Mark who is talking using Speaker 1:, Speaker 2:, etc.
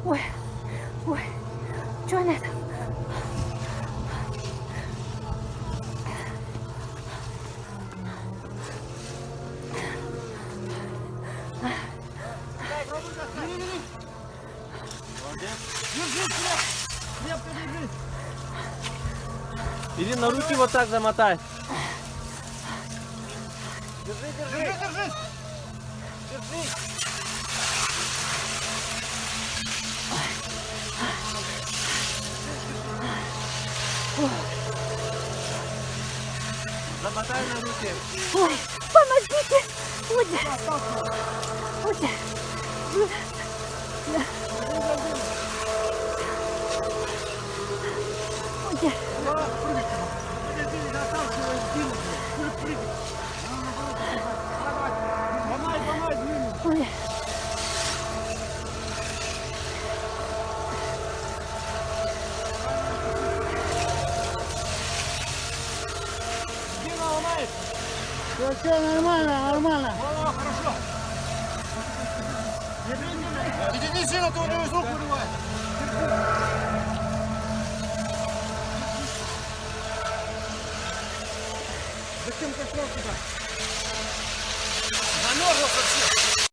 Speaker 1: Ой, ой, что нет?
Speaker 2: Ирина, руки вот так замотай.
Speaker 3: Держи, держи, держи. Держи.
Speaker 2: Замотай на руки.
Speaker 1: Ой, помогите! Ой, ой, ой.
Speaker 3: Все нормально, нормально. О, хорошо. Иди сильно, то у него из рук вырывает. Зачем кошел сюда? Замерзла совсем.